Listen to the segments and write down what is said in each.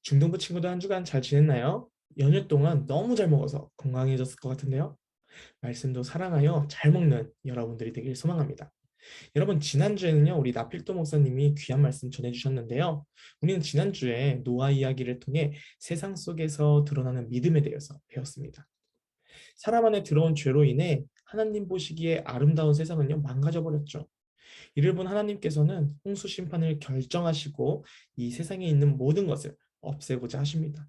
중등부 친구들 한 주간 잘 지냈나요? 연휴 동안 너무 잘 먹어서 건강해졌을 것 같은데요. 말씀도 사랑하여 잘 먹는 여러분들이 되길 소망합니다. 여러분, 지난주에는요, 우리 나필도 목사님이 귀한 말씀 전해주셨는데요. 우리는 지난주에 노아 이야기를 통해 세상 속에서 드러나는 믿음에 대해서 배웠습니다. 사람 안에 들어온 죄로 인해 하나님 보시기에 아름다운 세상은요, 망가져 버렸죠. 이를 본 하나님께서는 홍수 심판을 결정하시고 이 세상에 있는 모든 것을 없애고자 하십니다.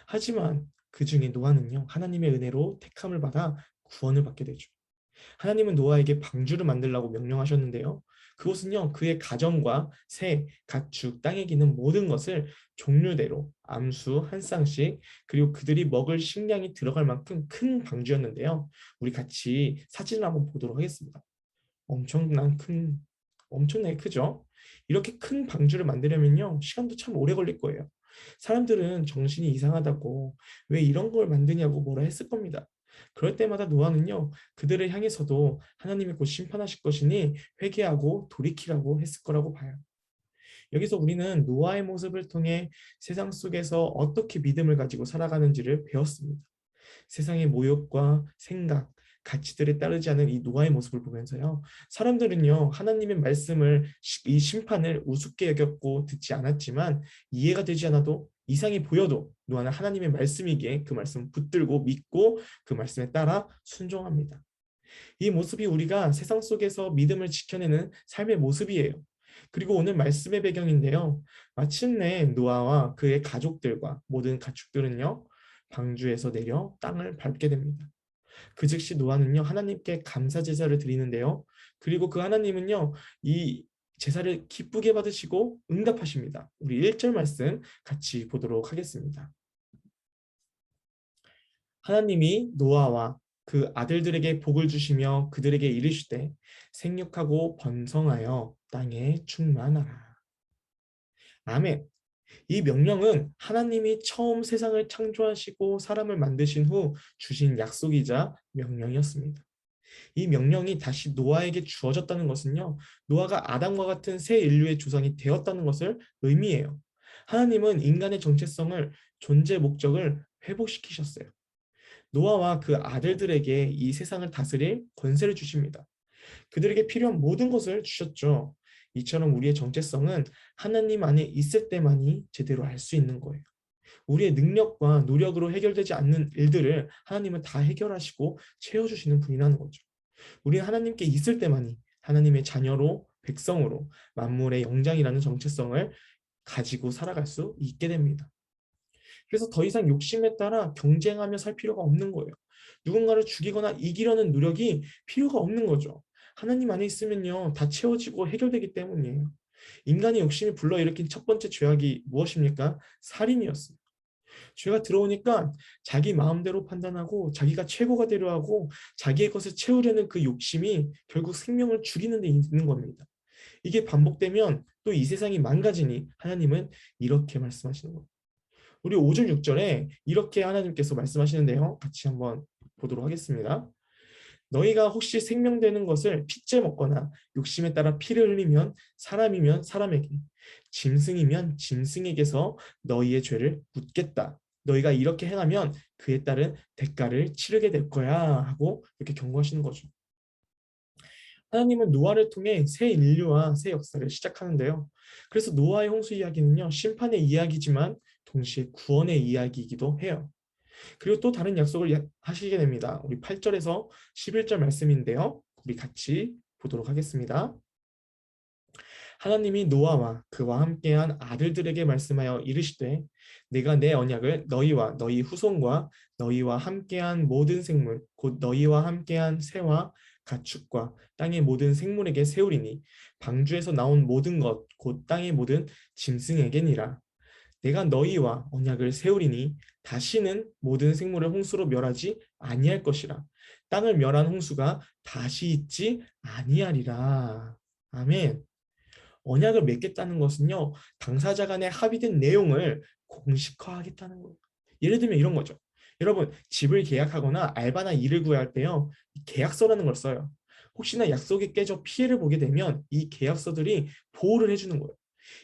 하지만 그 중에 노아는요, 하나님의 은혜로 택함을 받아 구원을 받게 되죠. 하나님은 노아에게 방주를 만들라고 명령하셨는데요. 그곳은요, 그의 가정과 새, 가축, 땅에 기는 모든 것을 종류대로 암수 한 쌍씩, 그리고 그들이 먹을 식량이 들어갈 만큼 큰 방주였는데요. 우리 같이 사진을 한번 보도록 하겠습니다. 엄청난 큰, 엄청나게 크죠? 이렇게 큰 방주를 만들려면요, 시간도 참 오래 걸릴 거예요. 사람들은 정신이 이상하다고 왜 이런 걸 만드냐고 뭐라 했을 겁니다. 그럴 때마다 노아는요, 그들을 향해서도 하나님이 곧 심판하실 것이니 회개하고 돌이키라고 했을 거라고 봐요. 여기서 우리는 노아의 모습을 통해 세상 속에서 어떻게 믿음을 가지고 살아가는지를 배웠습니다. 세상의 모욕과 생각, 가치들에 따르지 않은 이 노아의 모습을 보면서요. 사람들은요, 하나님의 말씀을, 이 심판을 우습게 여겼고 듣지 않았지만 이해가 되지 않아도 이상이 보여도 노아는 하나님의 말씀이기에 그 말씀을 붙들고 믿고 그 말씀에 따라 순종합니다. 이 모습이 우리가 세상 속에서 믿음을 지켜내는 삶의 모습이에요. 그리고 오늘 말씀의 배경인데요. 마침내 노아와 그의 가족들과 모든 가축들은요, 방주에서 내려 땅을 밟게 됩니다. 그 즉시 노아는요, 하나님께 감사 제사를 드리는데요. 그리고 그 하나님은요, 이 제사를 기쁘게 받으시고 응답하십니다. 우리 1절 말씀 같이 보도록 하겠습니다. 하나님이 노아와 그 아들들에게 복을 주시며 그들에게 이르시되 생육하고 번성하여 땅에 충만하라. 아멘. 이 명령은 하나님이 처음 세상을 창조하시고 사람을 만드신 후 주신 약속이자 명령이었습니다. 이 명령이 다시 노아에게 주어졌다는 것은요, 노아가 아담과 같은 새 인류의 조상이 되었다는 것을 의미해요. 하나님은 인간의 정체성을, 존재 목적을 회복시키셨어요. 노아와 그 아들들에게 이 세상을 다스릴 권세를 주십니다. 그들에게 필요한 모든 것을 주셨죠. 이처럼 우리의 정체성은 하나님 안에 있을 때만이 제대로 알 수 있는 거예요. 우리의 능력과 노력으로 해결되지 않는 일들을 하나님은 다 해결하시고 채워주시는 분이라는 거죠. 우리는 하나님께 있을 때만이 하나님의 자녀로, 백성으로, 만물의 영장이라는 정체성을 가지고 살아갈 수 있게 됩니다. 그래서 더 이상 욕심에 따라 경쟁하며 살 필요가 없는 거예요. 누군가를 죽이거나 이기려는 노력이 필요가 없는 거죠. 하나님 안에 있으면요, 다 채워지고 해결되기 때문이에요. 인간의 욕심이 불러일으킨 첫 번째 죄악이 무엇입니까? 살인이었어요. 죄가 들어오니까 자기 마음대로 판단하고 자기가 최고가 되려 하고 자기의 것을 채우려는 그 욕심이 결국 생명을 죽이는 데 있는 겁니다. 이게 반복되면 또 이 세상이 망가지니 하나님은 이렇게 말씀하시는 겁니다. 우리 5절 6절에 이렇게 하나님께서 말씀하시는데요. 같이 한번 보도록 하겠습니다. 너희가 혹시 생명되는 것을 핏째 먹거나 욕심에 따라 피를 흘리면 사람이면 사람에게, 짐승이면 짐승에게서 너희의 죄를 묻겠다. 너희가 이렇게 행하면 그에 따른 대가를 치르게 될 거야 하고 이렇게 경고하시는 거죠. 하나님은 노아를 통해 새 인류와 새 역사를 시작하는데요. 그래서 노아의 홍수 이야기는요, 심판의 이야기지만 동시에 구원의 이야기이기도 해요. 그리고 또 다른 약속을 하시게 됩니다. 우리 8절에서 11절 말씀인데요. 우리 같이 보도록 하겠습니다. 하나님이 노아와 그와 함께한 아들들에게 말씀하여 이르시되 내가 내 언약을 너희와 너희 후손과 너희와 함께한 모든 생물 곧 너희와 함께한 새와 가축과 땅의 모든 생물에게 세우리니 방주에서 나온 모든 것 곧 땅의 모든 짐승에게니라. 내가 너희와 언약을 세우리니 다시는 모든 생물을 홍수로 멸하지 아니할 것이라. 땅을 멸한 홍수가 다시 있지 아니하리라. 아멘. 언약을 맺겠다는 것은요, 당사자 간에 합의된 내용을 공식화하겠다는 거예요. 예를 들면 이런 거죠. 여러분, 집을 계약하거나 알바나 일을 구할 때요, 계약서라는 걸 써요. 혹시나 약속이 깨져 피해를 보게 되면 이 계약서들이 보호를 해주는 거예요.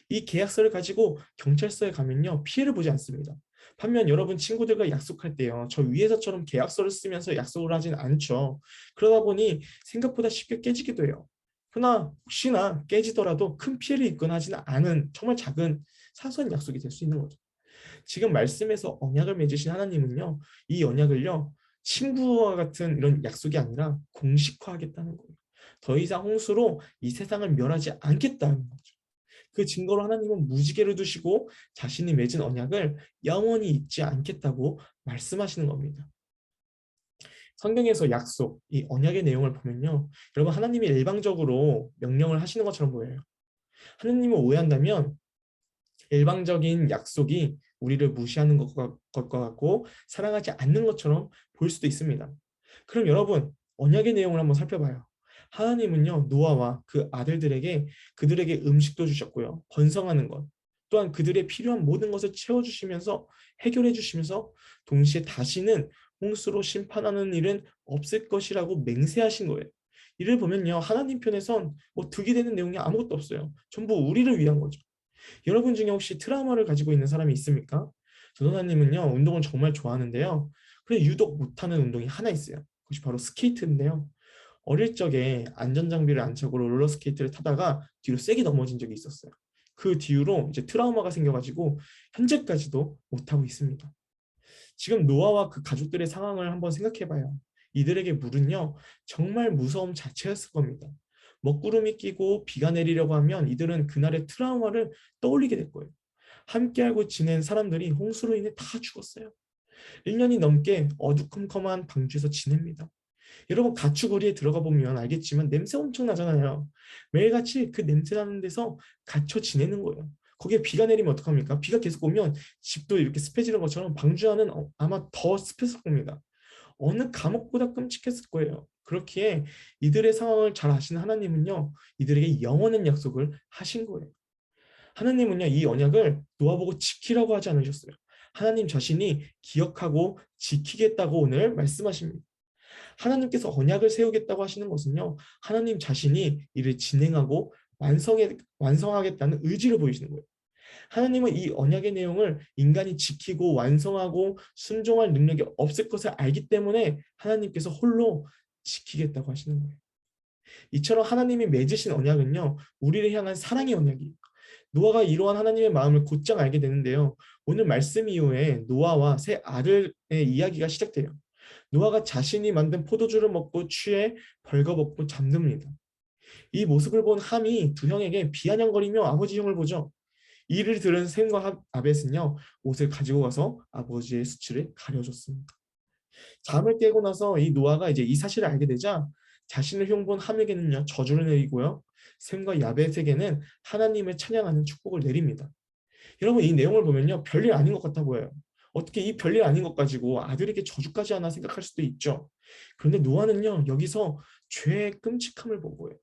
이 계약서를 가지고 경찰서에 가면요, 피해를 보지 않습니다. 반면 여러분 친구들과 약속할 때요, 저 위에서처럼 계약서를 쓰면서 약속을 하진 않죠. 그러다 보니 생각보다 쉽게 깨지기도 해요. 그러나 혹시나 깨지더라도 큰 피해를 입거나 하지는 않은 정말 작은 사소한 약속이 될 수 있는 거죠. 지금 말씀에서 언약을 맺으신 하나님은요, 이 언약을요, 친구와 같은 이런 약속이 아니라 공식화하겠다는 거예요. 더 이상 홍수로 이 세상을 멸하지 않겠다는 거죠. 그 증거로 하나님은 무지개를 두시고 자신이 맺은 언약을 영원히 잊지 않겠다고 말씀하시는 겁니다. 성경에서 약속, 이 언약의 내용을 보면요, 여러분 하나님이 일방적으로 명령을 하시는 것처럼 보여요. 하나님을 오해한다면 일방적인 약속이 우리를 무시하는 것과 같고 사랑하지 않는 것처럼 보일 수도 있습니다. 그럼 여러분, 언약의 내용을 한번 살펴봐요. 하나님은요, 노아와 그 아들들에게 그들에게 음식도 주셨고요, 번성하는 것, 또한 그들의 필요한 모든 것을 채워주시면서 해결해 주시면서 동시에 다시는 홍수로 심판하는 일은 없을 것이라고 맹세하신 거예요. 이를 보면요, 하나님 편에선 뭐 득이 되는 내용이 아무것도 없어요. 전부 우리를 위한 거죠. 여러분 중에 혹시 트라우마를 가지고 있는 사람이 있습니까? 전도사님은요, 운동을 정말 좋아하는데요. 그래 유독 못하는 운동이 하나 있어요. 그것이 바로 스케이트인데요. 어릴 적에 안전장비를 안 차고 롤러스케이트를 타다가 뒤로 세게 넘어진 적이 있었어요. 그 뒤로 이제 트라우마가 생겨가지고 현재까지도 못하고 있습니다. 지금 노아와 그 가족들의 상황을 한번 생각해봐요. 이들에게 물은요, 정말 무서움 자체였을 겁니다. 먹구름이 끼고 비가 내리려고 하면 이들은 그날의 트라우마를 떠올리게 될 거예요. 함께 알고 지낸 사람들이 홍수로 인해 다 죽었어요. 1년이 넘게 어두컴컴한 방주에서 지냅니다. 여러분 가축우리에 들어가 보면 알겠지만 냄새 엄청 나잖아요. 매일같이 그 냄새 나는 데서 갇혀 지내는 거예요. 거기에 비가 내리면 어떡합니까? 비가 계속 오면 집도 이렇게 습해지는 것처럼 방주 안은 아마 더 습했을 겁니다. 어느 감옥보다 끔찍했을 거예요. 그렇기에 이들의 상황을 잘 아시는 하나님은요, 이들에게 영원한 약속을 하신 거예요. 하나님은요, 이 언약을 놓아보고 지키라고 하지 않으셨어요. 하나님 자신이 기억하고 지키겠다고 오늘 말씀하십니다. 하나님께서 언약을 세우겠다고 하시는 것은요, 하나님 자신이 이를 진행하고 완성하겠다는 의지를 보이시는 거예요. 하나님은 이 언약의 내용을 인간이 지키고 완성하고 순종할 능력이 없을 것을 알기 때문에 하나님께서 홀로 지키겠다고 하시는 거예요. 이처럼 하나님이 맺으신 언약은요, 우리를 향한 사랑의 언약이에요. 노아가 이러한 하나님의 마음을 곧장 알게 되는데요. 오늘 말씀 이후에 노아와 세 아들의 이야기가 시작돼요. 노아가 자신이 만든 포도주를 먹고 취해 벌거벗고 잠듭니다. 이 모습을 본 함이 두 형에게 비아냥거리며 아버지 형을 보죠. 이를 들은 셈과 아벳은요, 옷을 가지고 가서 아버지의 수치를 가려줬습니다. 잠을 깨고 나서 이 노아가 이제 이 사실을 알게 되자 자신을 흉본 함에게는요, 저주를 내리고요, 셈과 야벳에게는 하나님을 찬양하는 축복을 내립니다. 여러분 이 내용을 보면요, 별일 아닌 것 같아 보여요. 어떻게 이 별일 아닌 것 가지고 아들에게 저주까지 하나 생각할 수도 있죠. 그런데 노아는요, 여기서 죄의 끔찍함을 본 거예요.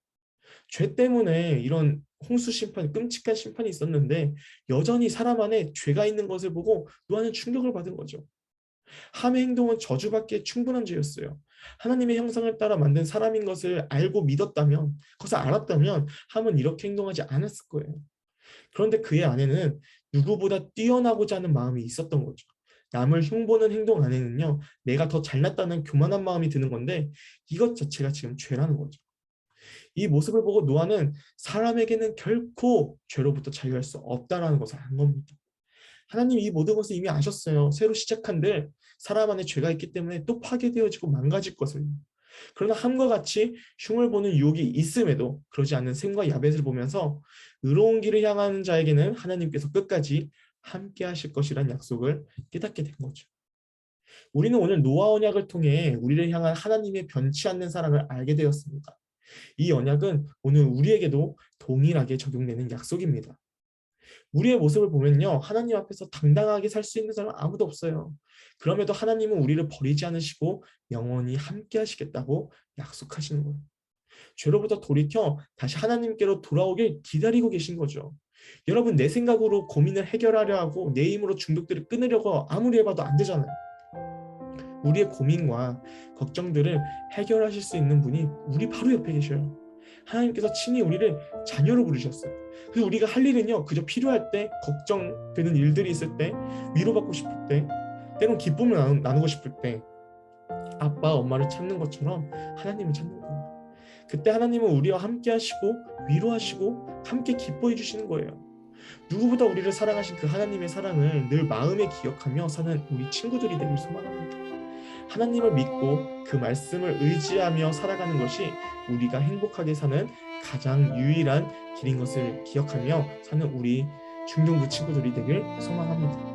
죄 때문에 이런 홍수 심판, 끔찍한 심판이 있었는데 여전히 사람 안에 죄가 있는 것을 보고 노아는 충격을 받은 거죠. 함의 행동은 저주받기에 충분한 죄였어요. 하나님의 형상을 따라 만든 사람인 것을 알고 믿었다면, 그것을 알았다면 함은 이렇게 행동하지 않았을 거예요. 그런데 그의 안에는 누구보다 뛰어나고자 하는 마음이 있었던 거죠. 남을 흉보는 행동 안에는요, 내가 더 잘났다는 교만한 마음이 드는 건데 이것 자체가 지금 죄라는 거죠. 이 모습을 보고 노아는 사람에게는 결코 죄로부터 자유할 수 없다라는 것을 안 겁니다. 하나님 이 모든 것을 이미 아셨어요. 새로 시작한들 사람 안에 죄가 있기 때문에 또 파괴되어지고 망가질 것을. 그러나 함과 같이 흉을 보는 유혹이 있음에도 그러지 않는 셈과 야벳을 보면서 의로운 길을 향하는 자에게는 하나님께서 끝까지 함께 하실 것이란 약속을 깨닫게 된 거죠. 우리는 오늘 노아 언약을 통해 우리를 향한 하나님의 변치 않는 사랑을 알게 되었습니다. 이 언약은 오늘 우리에게도 동일하게 적용되는 약속입니다. 우리의 모습을 보면요, 하나님 앞에서 당당하게 살 수 있는 사람 아무도 없어요. 그럼에도 하나님은 우리를 버리지 않으시고 영원히 함께 하시겠다고 약속하시는 거예요. 죄로부터 돌이켜 다시 하나님께로 돌아오길 기다리고 계신 거죠. 여러분 내 생각으로 고민을 해결하려 하고 내 힘으로 중독들을 끊으려고 아무리 해봐도 안 되잖아요. 우리의 고민과 걱정들을 해결하실 수 있는 분이 우리 바로 옆에 계셔요. 하나님께서 친히 우리를 자녀로 부르셨어요. 그래서 우리가 할 일은요, 그저 필요할 때, 걱정되는 일들이 있을 때, 위로받고 싶을 때, 때론 기쁨을 나누고 싶을 때 아빠 엄마를 찾는 것처럼 하나님을 찾는 거예요. 그때 하나님은 우리와 함께 하시고 위로하시고 함께 기뻐해 주시는 거예요. 누구보다 우리를 사랑하신 그 하나님의 사랑을 늘 마음에 기억하며 사는 우리 친구들이 되길 소망합니다. 하나님을 믿고 그 말씀을 의지하며 살아가는 것이 우리가 행복하게 사는 가장 유일한 길인 것을 기억하며 사는 우리 중등부 친구들이 되길 소망합니다.